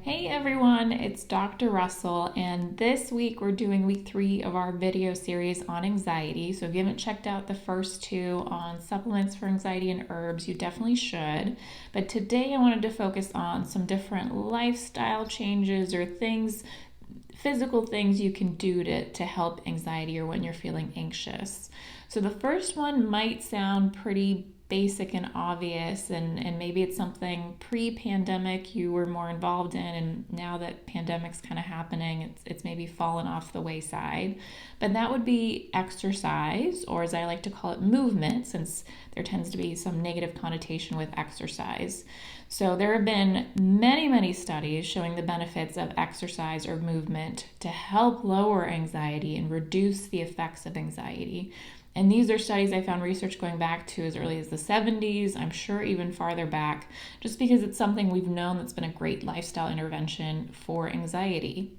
Hey everyone, it's Dr. Russell, and this week we're doing week 3 of our video series on anxiety. So if you haven't checked out the first two on supplements for anxiety and herbs, you definitely should. But today I wanted to focus on some different lifestyle changes or things, physical things you can do to help anxiety or when you're feeling anxious. So the first one might sound pretty basic and obvious, and maybe it's something pre-pandemic you were more involved in, and now that pandemic's kind of happening, it's maybe fallen off the wayside. But that would be exercise, or as I like to call it, movement, since there tends to be some negative connotation with exercise. So there have been many studies showing the benefits of exercise or movement to help lower anxiety and reduce the effects of anxiety. And these are studies I found research going back to as early as the 70s, I'm sure even farther back, just because it's something we've known that's been a great lifestyle intervention for anxiety.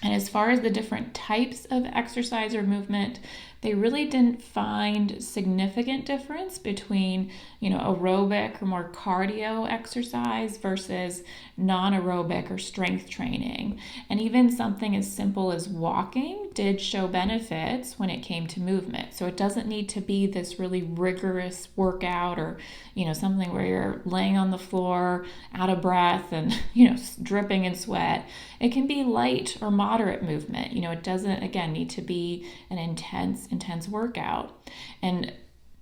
And as far as the different types of exercise or movement, they really didn't find significant difference between, aerobic or more cardio exercise versus non-aerobic or strength training. And even something as simple as walking did show benefits when it came to movement. So it doesn't need to be this really rigorous workout or, something where you're laying on the floor out of breath and, dripping in sweat. It can be light or moderate movement. It doesn't, again, need to be an intense workout. And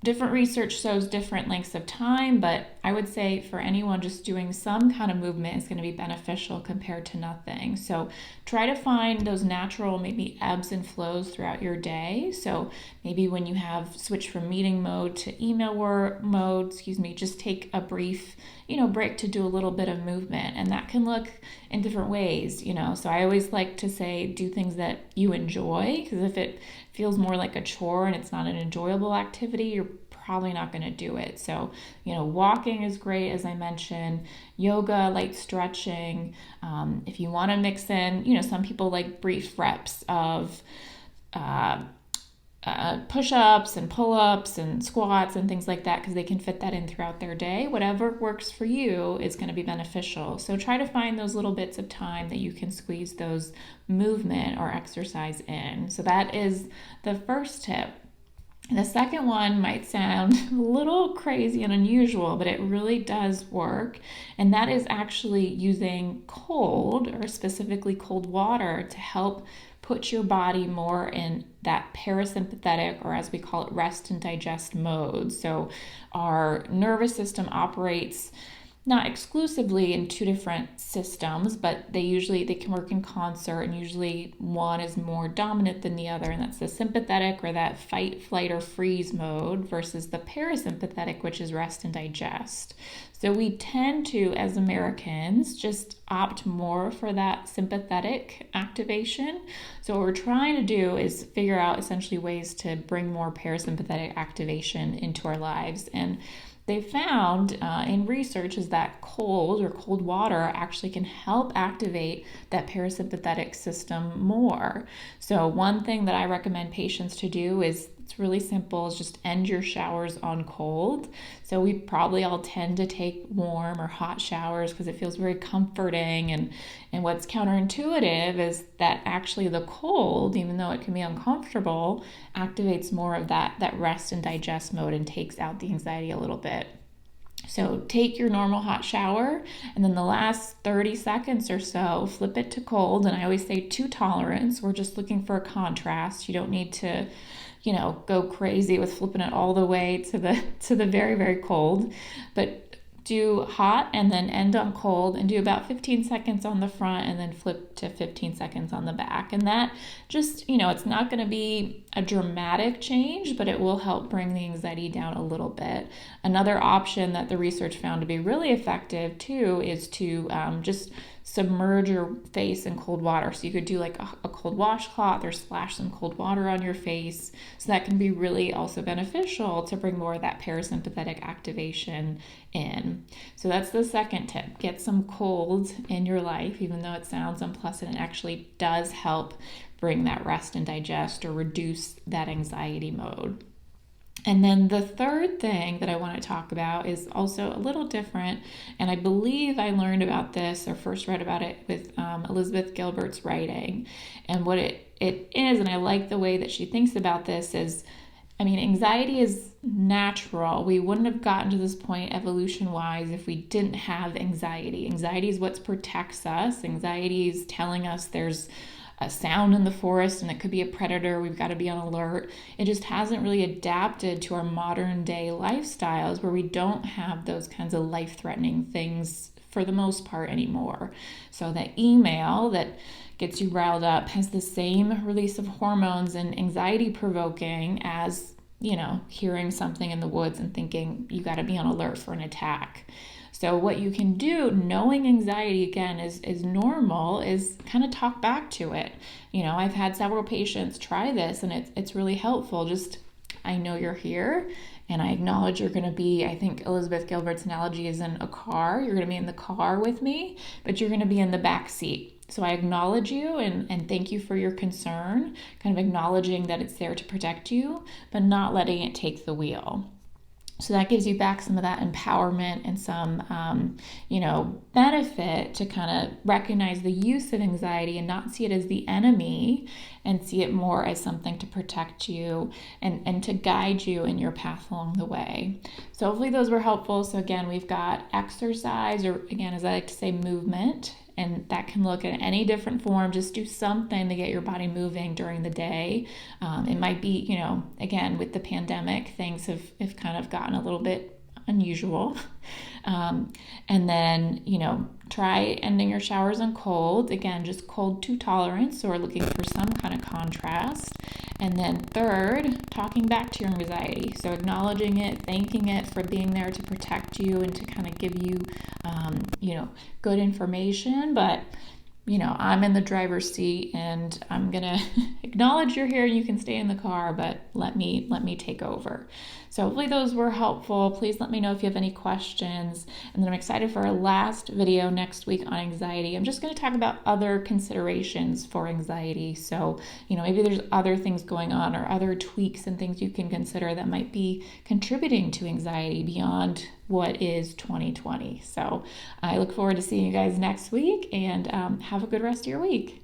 different research shows different lengths of time, but I would say for anyone just doing some kind of movement is going to be beneficial compared to nothing. So try to find those natural maybe ebbs and flows throughout your day. So maybe when you have switched from meeting mode to email mode, just take a brief break to do a little bit of movement, and that can look in different ways. So I always like to say do things that you enjoy, because if it feels more like a chore and it's not an enjoyable activity, you're probably not going to do it. So walking is great, as I mentioned, yoga, light stretching. If you want to mix in, some people like brief reps of push-ups and pull-ups and squats and things like that, because they can fit that in throughout their day. Whatever works for you is going to be beneficial. So try to find those little bits of time that you can squeeze those movement or exercise in. So that is the first tip. The second one might sound a little crazy and unusual, but it really does work. And that is actually using cold, or specifically cold water, to help put your body more in that parasympathetic, or as we call it, rest and digest mode. So our nervous system operates not exclusively in two different systems, but they can work in concert, and usually one is more dominant than the other, and that's the sympathetic, or that fight, flight, or freeze mode, versus the parasympathetic, which is rest and digest. So we tend to, as Americans, just opt more for that sympathetic activation. So what we're trying to do is figure out essentially ways to bring more parasympathetic activation into our lives. And they found in research is that cold water actually can help activate that parasympathetic system more. So one thing that I recommend patients to do is, it's really simple, is just end your showers on cold. So we probably all tend to take warm or hot showers because it feels very comforting, and what's counterintuitive is that actually the cold, even though it can be uncomfortable, activates more of that rest and digest mode and takes out the anxiety a little bit. So take your normal hot shower, and then the last 30 seconds or so, flip it to cold. And I always say to tolerance. We're just looking for a contrast. You don't need to, go crazy with flipping it all the way to the very, very cold. But do hot and then end on cold, and do about 15 seconds on the front and then flip to 15 seconds on the back. And that just, it's not going to be a dramatic change, but it will help bring the anxiety down a little bit. Another option that the research found to be really effective too is to just submerge your face in cold water. So you could do like a cold washcloth, or splash some cold water on your face. So that can be really also beneficial to bring more of that parasympathetic activation in. So that's the second tip. Get some cold in your life, even though it sounds unpleasant. It actually does help bring that rest and digest, or reduce that anxiety mode. And then the third thing that I want to talk about is also a little different. And I believe I learned about this or first read about it with Elizabeth Gilbert's writing. And what it is, and I like the way that she thinks about this, is I mean, anxiety is natural. We wouldn't have gotten to this point evolution wise if we didn't have anxiety. Anxiety is what protects us. Anxiety is telling us there's a sound in the forest and it could be a predator. We've got to be on alert. It just hasn't really adapted to our modern day lifestyles where we don't have those kinds of life threatening things for the most part anymore. So that email that gets you riled up has the same release of hormones and anxiety provoking as, hearing something in the woods and thinking you got to be on alert for an attack. So what you can do, knowing anxiety again is normal, is kind of talk back to it. I've had several patients try this and it's really helpful. Just, I know you're here and I acknowledge you're going to be, I think Elizabeth Gilbert's analogy is in a car. You're going to be in the car with me, but you're going to be in the back seat. So I acknowledge you and thank you for your concern, kind of acknowledging that it's there to protect you, but not letting it take the wheel. So that gives you back some of that empowerment and some, benefit to kind of recognize the use of anxiety and not see it as the enemy and see it more as something to protect you and to guide you in your path along the way. So hopefully those were helpful. So again, we've got exercise, or again, as I like to say, movement. And that can look at any different form. Just do something to get your body moving during the day. It might be, again, with the pandemic, things have kind of gotten a little bit unusual. And then, try ending your showers on cold. Again, just cold to tolerance, or looking for some kind of contrast. And then third, talking back to your anxiety. So acknowledging it, thanking it for being there to protect you and to kind of give you, good information. But, I'm in the driver's seat and I'm going to acknowledge you're here. You can stay in the car, but let me take over. So hopefully those were helpful. Please let me know if you have any questions. And then I'm excited for our last video next week on anxiety. I'm just going to talk about other considerations for anxiety. So, maybe there's other things going on or other tweaks and things you can consider that might be contributing to anxiety beyond what is 2020. So I look forward to seeing you guys next week, and have a good rest of your week.